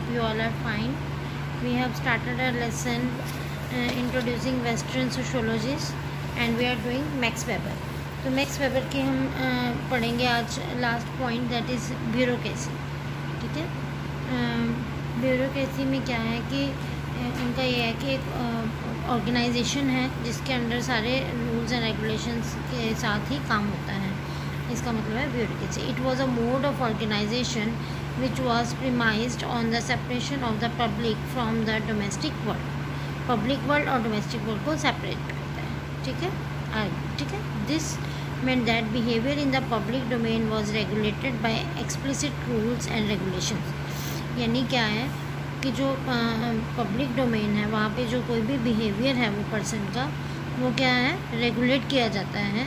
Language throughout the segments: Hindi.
hope you all are fine. We have started our lesson introducing Western sociologies and we are doing Max Weber. तो मैक्स वेबर की हम पढ़ेंगे आज last point, that is bureaucracy. ठीक है, ब्यूरोक्रेसी में क्या है कि उनका ये है कि एक ऑर्गेनाइजेशन है जिसके अंडर सारे रूल्स एंड रेगुलेशंस के साथ ही काम होता है. इसका मतलब है bureaucracy. It was a mode of organisation which was premised on the separation of the public from the domestic world. Public world और डोमेस्टिक वर्ल्ड को सेपरेट करता है. ठीक है. This meant that behavior in the public domain was regulated by explicit rules and regulations. यानी क्या है कि जो पब्लिक डोमेन है वहाँ पे जो कोई भी बिहेवियर है वो पर्सन का, वो क्या है, रेगुलेट किया जाता है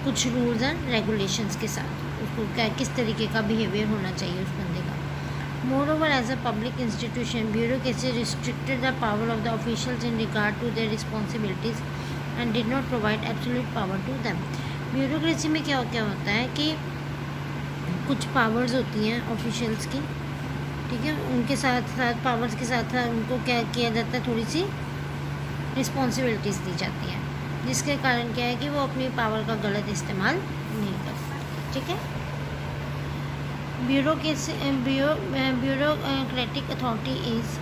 कुछ रूल्स एंड रेगुलेशंस के साथ. उसको क्या किस तरीके का बिहेवियर होना चाहिए उस बंदे का. Moreover, as a public institution, bureaucracy restricted the power of the officials in regard to their responsibilities and did not provide absolute power to them. Bureaucracy में क्या होता है कि कुछ पावर्स होती हैं ऑफिशियल्स की. ठीक है, उनके साथ साथ पावर्स के साथ साथ उनको क्या किया जाता है, थोड़ी सी रिस्पॉन्सिबिलिटीज़ दी जाती हैं, जिसके कारण क्या है कि वो अपनी पावर का गलत इस्तेमाल नहीं कर सकते. ठीक है. Bureaucratic authority is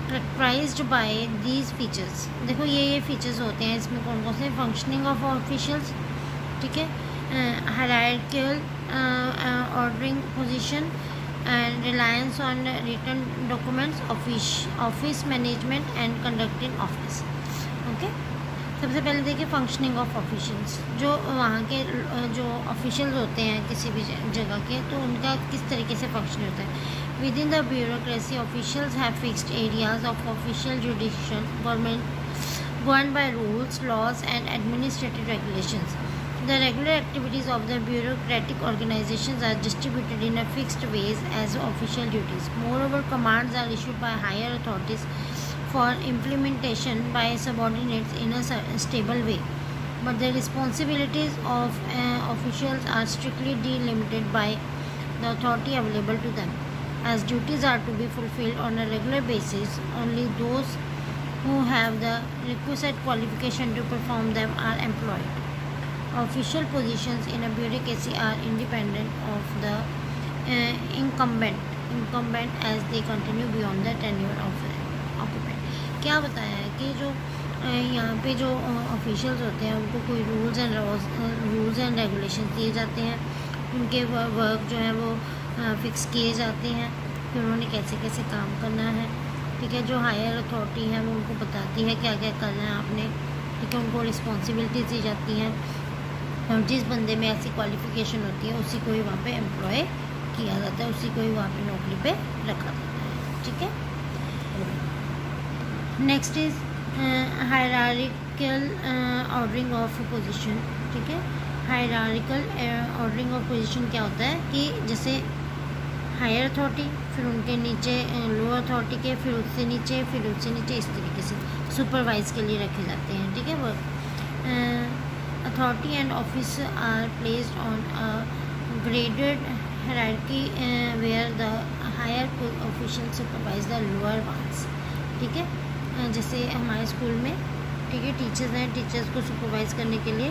characterized by these features. देखो ये फीचर्स होते हैं इसमें. कौन कौन से? Functioning of officials. ठीक है. Hierarchical ordering position and reliance on written documents, office management and conducting office. Okay. सबसे पहले देखिए फंक्शनिंग ऑफ ऑफिशियल्स. जो वहाँ के जो ऑफिशियल्स होते हैं किसी भी जगह के, तो उनका किस तरीके से फंक्शन होता है. With in the bureaucracy officials have fixed areas of official जुडिक्शन governed by rules, laws and administrative regulations. The regular activities of the bureaucratic organizations are distributed in a fixed ways as official duties. Moreover, commands are issued by higher authorities for implementation by subordinates in a stable way. But the responsibilities of officials are strictly delimited by the authority available to them. As duties are to be fulfilled on a regular basis, only those who have the requisite qualification to perform them are employed. Official positions in a bureaucracy are independent of the incumbent as they continue beyond the tenure of the occupant. क्या बताया है कि जो यहाँ पे जो ऑफिशियल्स होते हैं उनको कोई रूल्स एंड रेगुलेशन दिए जाते हैं. उनके वर्क जो है वो फिक्स किए जाते हैं कि उन्होंने कैसे कैसे काम करना है. ठीक है. जो हायर अथॉरिटी है वो उनको बताती है क्या क्या करना है आपने. ठीक है. उनको रिस्पॉन्सिबिलिटीज दी जाती हैं और जिस बंदे में ऐसी क्वालिफ़िकेशन होती है उसी को ही वहाँ पे एम्प्लॉय किया जाता है, उसी को ही वहाँ पे नौकरी पे रखा जाता है. ठीक है. Next is hierarchical ordering of position. ठीक है. हायरार्किकल ऑर्डरिंग ऑफ पोजीशन क्या होता है कि जैसे हायर अथॉरिटी, फिर उनके नीचे लोअर अथॉरिटी के, फिर उससे नीचे, फिर उससे नीचे, इस तरीके से सुपरवाइज के लिए रखे जाते हैं. ठीक है. Work authority and office are placed on a graded hierarchy where the higher official supervise the lower ones. ठीक है. जैसे हमारे स्कूल में, ठीक है, टीचर्स हैं, टीचर्स को सुपरवाइज करने के लिए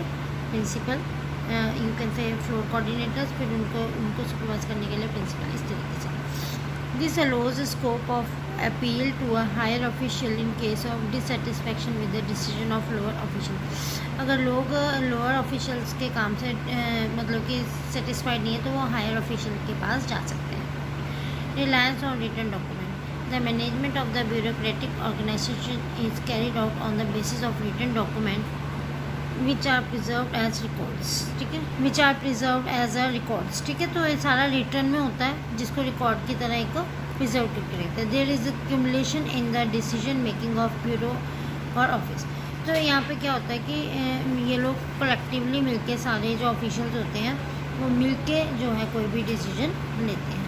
principal, you can say floor coordinators, फिर उनको सुपरवाइज करने के लिए प्रिंसिपल, इस तरीके से. This allows scope of appeal to a higher official in case of dissatisfaction with the decision of lower official. अगर लोग लोअर ऑफिशियल्स के काम से मतलब कि सेटिस्फाइड नहीं है तो वो हायर ऑफिशियल के पास जा सकते हैं. Reliance on written document. The management of the bureaucratic organization is carried out on the basis of written documents which are preserved as records. ठीक है. which are preserved as a records. ठीक है. तो ये सारा रिटर्न में होता है जिसको रिकॉर्ड की तरह एक प्रिजर्व करके रखते हैं. There is accumulation in the decision making of bureau और ऑफिस. तो यहाँ पे क्या होता है कि ये लोग कलेक्टिवली मिलके, सारे जो ऑफिशियल्स होते हैं वो मिलके जो है कोई भी डिसीजन लेते हैं.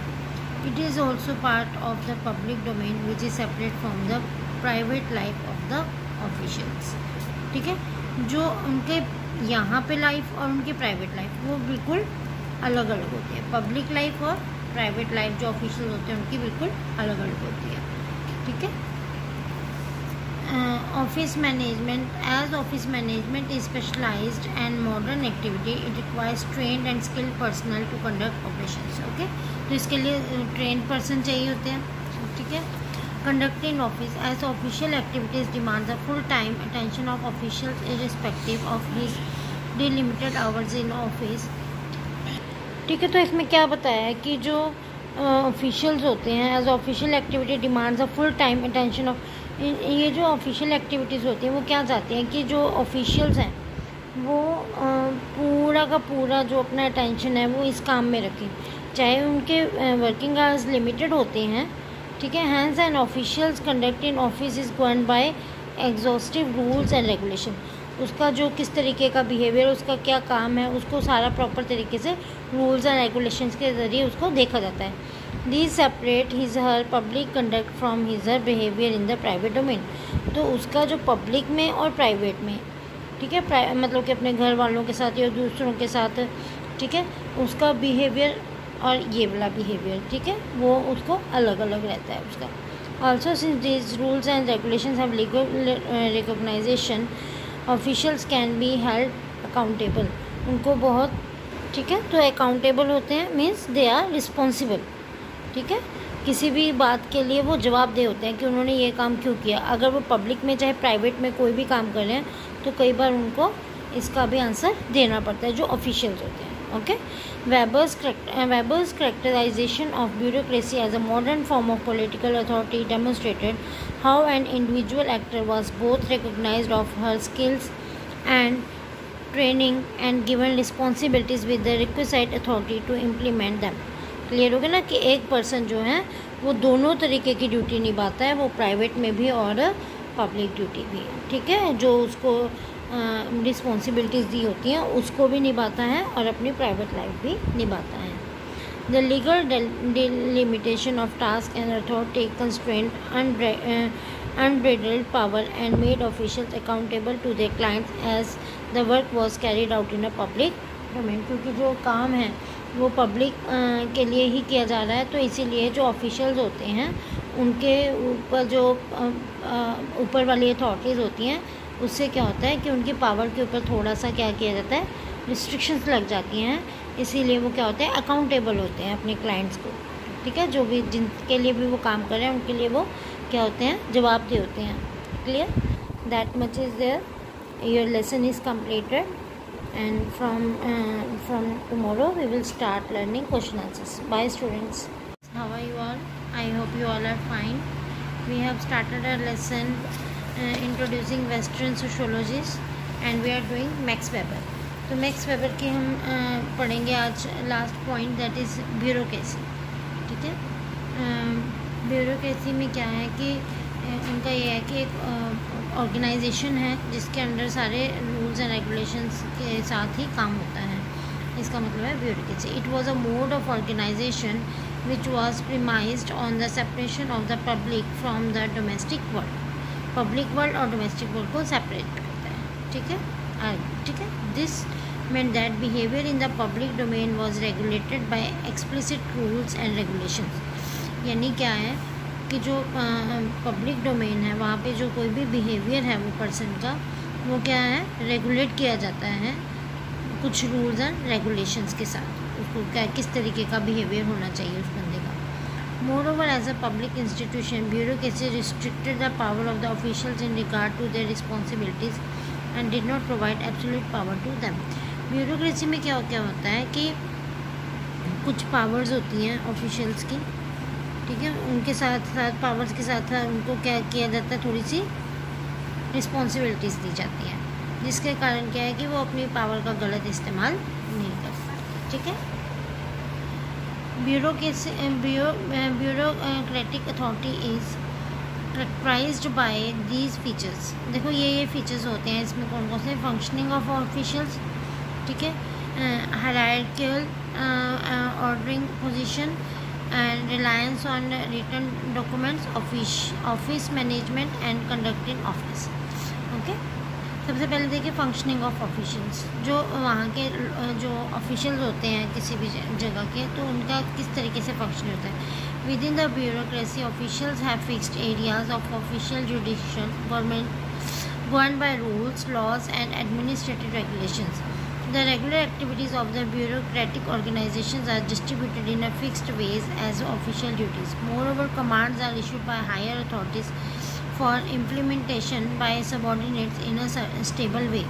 It is also part of the public domain which is separate from the private life of the officials. ठीक है. जो उनके यहाँ पे लाइफ और उनकी प्राइवेट लाइफ वो बिल्कुल अलग अलग होती है. पब्लिक लाइफ और प्राइवेट लाइफ जो ऑफिशियल होते हैं उनकी बिल्कुल अलग अलग होती है, ठीक है। Office management, as office management is specialized and modern activity, it requires trained and skilled personnel to conduct operations, okay। तो इसके लिए trained person चाहिए होते हैं, ठीक है। Conduct in office, as official activities demand the full time attention of officials irrespective of his delimited hours in office, ठीक है। तो इसमें क्या बताया है कि जो ऑफिशियल्स होते हैं, as official activity demands a full time attention of, ये जो ऑफिशियल एक्टिविटीज़ होती हैं वो क्या चाहती हैं कि जो ऑफिशियल्स हैं वो पूरा का पूरा जो अपना अटेंशन है वो इस काम में रखें, चाहे उनके वर्किंग आवर्स लिमिटेड होते हैं, ठीक है। Hence and officials conduct in office is govern by exhaustive rules and regulation, उसका जो किस तरीके का बिहेवियर, उसका क्या काम है, उसको सारा प्रॉपर तरीके से रूल्स एंड रेगुलेशंस के ज़रिए उसको देखा जाता है। These separate his her public conduct from his her behavior in the private domain, तो उसका जो पब्लिक में और प्राइवेट में, ठीक है, मतलब कि अपने घर वालों के साथ या दूसरों के साथ, ठीक है, उसका बिहेवियर और ये वाला बिहेवियर, ठीक है, वो उसको अलग अलग रहता है उसका। Also since these rules and regulations have legal recognition, officials can be held accountable, उनको बहुत, ठीक है, तो अकाउंटेबल होते हैं, मीन्स दे आर रिस्पॉन्सिबल, ठीक है, किसी भी बात के लिए वो जवाबदेह होते हैं कि उन्होंने ये काम क्यों किया। अगर वो पब्लिक में चाहे प्राइवेट में कोई भी काम कर रहे हैं तो कई बार उनको इसका भी आंसर देना पड़ता है, जो ऑफिशियल्स होते हैं, okay. Weber's characterization of bureaucracy as a modern form of political authority demonstrated how an individual actor was both recognized of her skills and training and given responsibilities with the requisite authority to implement them. Clear हो गया ना कि एक पर्सन जो है वो दोनों तरीके की ड्यूटी निभाता है, वो प्राइवेट में भी और पब्लिक ड्यूटी भी, ठीक है, जो उसको रिस्पॉन्सिबिलिटीज़ दी होती हैं उसको भी निभाता है और अपनी प्राइवेट लाइफ भी निभाता है। The legal delimitation of task and authority constraint unbridled power and made officials accountable to their clients as the work was carried out in a public domain, क्योंकि जो काम है वो पब्लिक के लिए ही किया जा रहा है, तो इसीलिए जो ऑफिशियल्स होते हैं उनके ऊपर जो ऊपर वाली अथॉरिटीज़ होती हैं उससे क्या होता है कि उनकी पावर के ऊपर थोड़ा सा क्या किया जाता है, रिस्ट्रिक्शंस लग जाती हैं, इसीलिए वो क्या होते हैं, अकाउंटेबल होते हैं अपने क्लाइंट्स को, ठीक है, जो भी जिनके लिए भी वो काम कर रहे हैं उनके लिए वो क्या होते हैं, जवाबदेह होते हैं। Clear, that much is there, your lesson is completed and from tomorrow we will start learning question answers. Bye students. How are you all? I hope you all are fine. We have started our lesson introducing Western sociologies and we are doing Max Weber. तो मैक्स वेबर की हम पढ़ेंगे आज last point, that is bureaucracy, ठीक है। ब्यूरोक्रेसी में क्या है कि उनका ये है कि एक ऑर्गेनाइजेशन है जिसके अंडर सारे रूल्स एंड रेगुलेशंस के साथ ही काम होता है, इसका मतलब है bureaucracy. It was a mode of organisation which was premised on the separation of the public from the domestic world, public world और डोमेस्टिक वर्ल्ड को सेपरेट करता है, ठीक है, ठीक है। This meant that behavior in the public domain was regulated by explicit rules and regulations, यानी क्या है कि जो पब्लिक डोमेन है वहाँ पे जो कोई भी बिहेवियर है वो पर्सन का वो क्या है, रेगुलेट किया जाता है कुछ रूल्स एंड रेगुलेशंस के साथ, उसको क्या किस तरीके का बिहेवियर होना चाहिए उस बंदे का। Moreover as a public institution bureaucracy restricted the power of the officials in regard to their responsibilities and did not provide absolute power to them. Bureaucracy में क्या होता है कि कुछ पावर्स होती हैं ऑफिशियल्स की, ठीक है, उनके साथ साथ पावर्स के साथ साथ उनको क्या किया जाता है, थोड़ी सी रिस्पॉन्सिबिलिटीज़ दी जाती हैं, जिसके कारण क्या है कि वो अपनी पावर का गलत इस्तेमाल नहीं कर सकते, ठीक है। Bureaucratic authority is characterized by these features. देखो ये फीचर्स होते हैं इसमें कौन कौन से, फंक्शनिंग ऑफ ऑफिशियल्स, ठीक है, hierarchical ordering position and reliance on written documents, office management and conducting office, okay। सबसे पहले देखिए फंक्शनिंग ऑफ ऑफिशियल्स। जो वहाँ के जो ऑफिशियल्स होते हैं किसी भी जगह के, तो उनका किस तरीके से फंक्शन होता है। With in the bureaucracy officials have fixed areas of official जुडिशन government governed by rules, laws and administrative regulations. The regular activities of the bureaucratic organizations are distributed in a fixed ways as official duties. Moreover, commands are issued by higher authorities for implementation by subordinates in a stable way.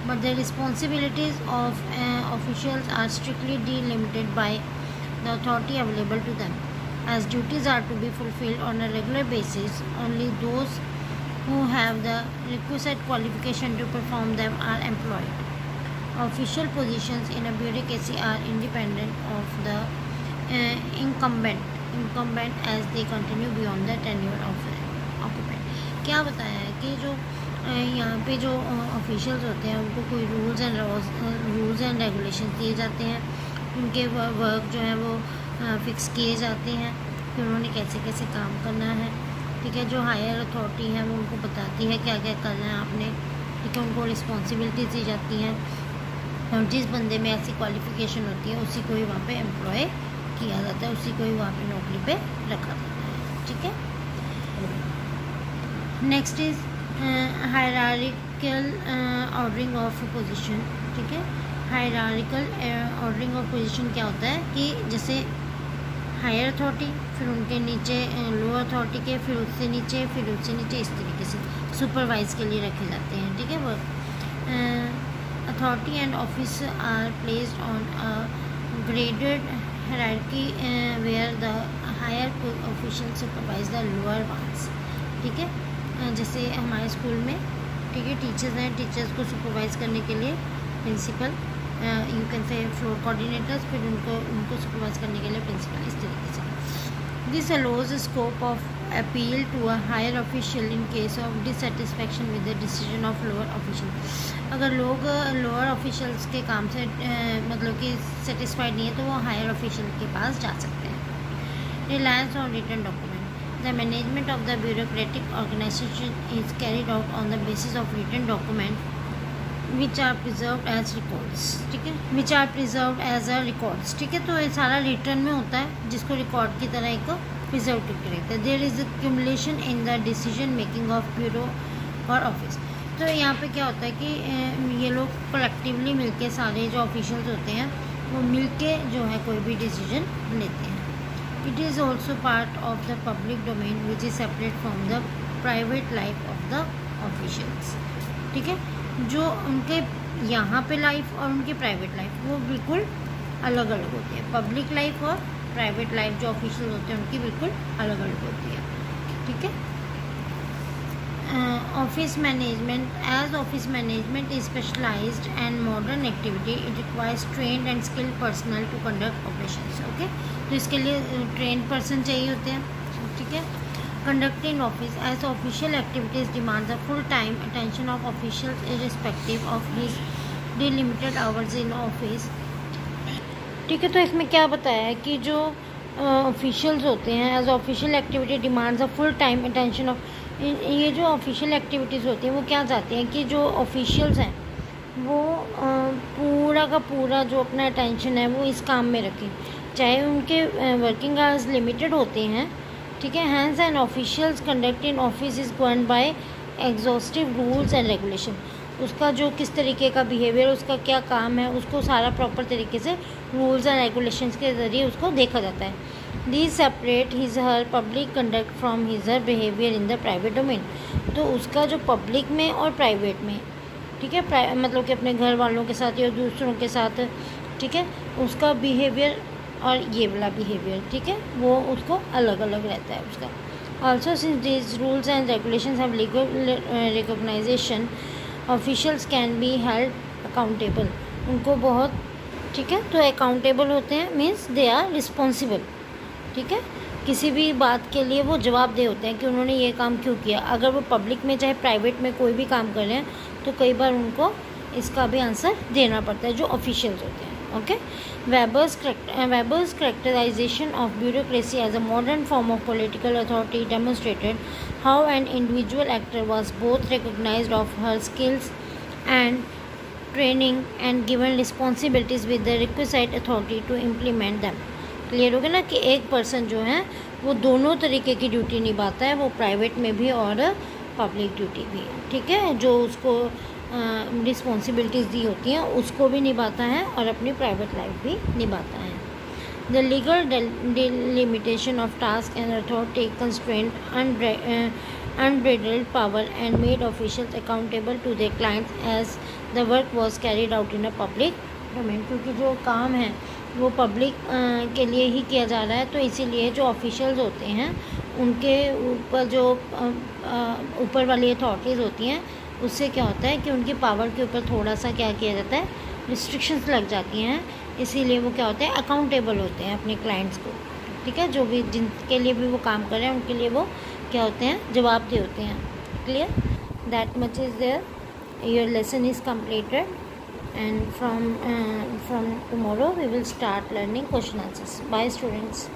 But the responsibilities of officials are strictly delimited by the authority available to them. As duties are to be fulfilled on a regular basis, only those who have the requisite qualification to perform them are employed. Official positions in a bureaucracy are independent of the incumbent as they continue beyond the tenure of occupant. क्या बताया है कि जो यहाँ पे जो ऑफिशियल्स होते हैं उनको कोई रूल्स एंड रेगुलेशन दिए जाते हैं, उनके वर्क जो है वो फिक्स किए जाते हैं कि उन्होंने कैसे कैसे काम करना है। ठीक है, जो हायर अथॉरिटी है वो उनको बताती है क्या क्या करना है आपने। ठीक है, उनको रिस्पॉन्सिबिलिटीज दी जाती हैं और जिस बंदे में ऐसी क्वालिफिकेशन होती है उसी को ही वहाँ पे एम्प्लॉय किया जाता है, उसी को ही वहाँ पे नौकरी पे रखा जाता है। ठीक है, next is hierarchical ordering of position. ठीक है, हायरार्किकल ऑर्डरिंग ऑफ पोजीशन क्या होता है कि जैसे हायर अथॉरिटी, फिर उनके नीचे लोअर अथॉरिटी के, फिर उससे नीचे इस तरीके से सुपरवाइज के लिए रखे जाते हैं। ठीक है, वो authority and office are placed on a graded hierarchy where the higher official supervise the lower ones. ठीक है, जैसे हमारे स्कूल में ठीक है टीचर्स हैं, टीचर्स को सुपरवाइज करने के लिए principal, you can say floor coordinators, फिर उनको सुपरवाइज करने के लिए प्रिंसिपल, इस तरीके से। This allows scope of appeal to a higher official in case of dissatisfaction with the decision of lower official. अगर लोग लोअर ऑफिशियल्स के काम से मतलब कि सेटिस्फाइड नहीं है तो वो हायर ऑफिशियल के पास जा सकते हैं। Reliance on written document. The management of the bureaucratic organization is carried out on the basis of written document which are preserve as records. ठीक है, which are preserve as a records. ठीक है, तो ये सारा रिटर्न में होता है जिसको रिकॉर्ड की तरह एक प्रिजर्व करके रखते हैं। There is accumulation in the decision making of bureau और ऑफिस। तो यहाँ पे क्या होता है कि ये लोग कलेक्टिवली मिलके, सारे जो ऑफिशियल्स होते हैं वो मिलके जो है कोई भी डिसीजन लेते हैं। It is also part of the public domain which is separate from the private life of the officials. ठीक है, जो उनके यहाँ पे लाइफ और उनकी प्राइवेट लाइफ वो बिल्कुल अलग अलग होती है। पब्लिक लाइफ और प्राइवेट लाइफ जो ऑफिशियल होते हैं उनकी बिल्कुल अलग अलग होती है। ठीक है, office management. As office management is specialized and modern activity, it requires trained and skilled personal to conduct operations. Okay, तो इसके लिए ट्रेन्ड पर्सन चाहिए होते हैं। ठीक है, conducting office as official activities demand the full-time attention of officials irrespective of his delimited hours in office। ठीक है, तो इसमें क्या बताया है कि जो ऑफिशियल्स होते हैं as official activity demands a full time attention of, ये जो ऑफिशियल एक्टिविटीज़ होती हैं वो क्या चाहती हैं कि जो ऑफिशियल्स हैं वो पूरा का पूरा जो अपना अटेंशन है वो इस काम में रखें, चाहे उनके वर्किंग आवर्स लिमिटेड होते हैं। ठीक है, hence and officials conduct in office is govern by exhaustive rules and regulation. उसका जो किस तरीके का बिहेवियर, उसका क्या काम है, उसको सारा प्रॉपर तरीके से रूल्स एंड रेगुलेशंस के ज़रिए उसको देखा जाता है। These separate his her public conduct from his her behaviour in the private domain. तो उसका जो पब्लिक में और प्राइवेट में, ठीक है, मतलब कि अपने घर वालों के साथ या दूसरों के साथ, ठीक है, उसका बिहेवियर और ये वाला बिहेवियर, ठीक है, वो उसको अलग अलग रहता है उसका। Also since this rules and regulations have legal recognization, officials can be held accountable. उनको बहुत, ठीक है, तो अकाउंटेबल होते हैं मीन्स दे आर रिस्पॉन्सिबल। ठीक है, किसी भी बात के लिए वो जवाबदेह होते हैं कि उन्होंने ये काम क्यों किया। अगर वो पब्लिक में चाहे प्राइवेट में कोई भी काम कर रहे हैं तो कई बार उनको इसका भी आंसर देना पड़ता है, जो ऑफिशियल्स होते हैं। Okay, Weber's characterization of bureaucracy as a modern form of political authority demonstrated how an individual actor was both recognized of her skills and training and given responsibilities with the requisite authority to implement them। Clear हो गया ना कि एक पर्सन जो है वो दोनों तरीके की ड्यूटी निभाता है, वो प्राइवेट में भी और पब्लिक ड्यूटी भी, ठीक है। जो उसको रिस्पॉन्सिबिलिटीज़ दी होती हैं उसको भी निभाता है और अपनी प्राइवेट लाइफ भी निभाता है। The legal delimitation of task and authority constrained unbridled power and made officials accountable to their clients as the work was carried out in a public domain। क्योंकि जो काम है वो पब्लिक के लिए ही किया जा रहा है, तो इसीलिए जो ऑफिशियल्स होते हैं उनके ऊपर जो ऊपर वाली अथॉरिटीज़ होती हैं उससे क्या होता है कि उनकी पावर के ऊपर थोड़ा सा क्या किया जाता है, रिस्ट्रिक्शंस लग जाती हैं। इसीलिए वो क्या होते हैं, अकाउंटेबल होते हैं अपने क्लाइंट्स को, ठीक है। जो भी जिनके लिए भी वो काम कर रहे हैं उनके लिए वो क्या होते हैं, जवाबदेह होते हैं। Clear, that much is there. Your lesson is completed and from tomorrow we will start learning question answers. Bye students.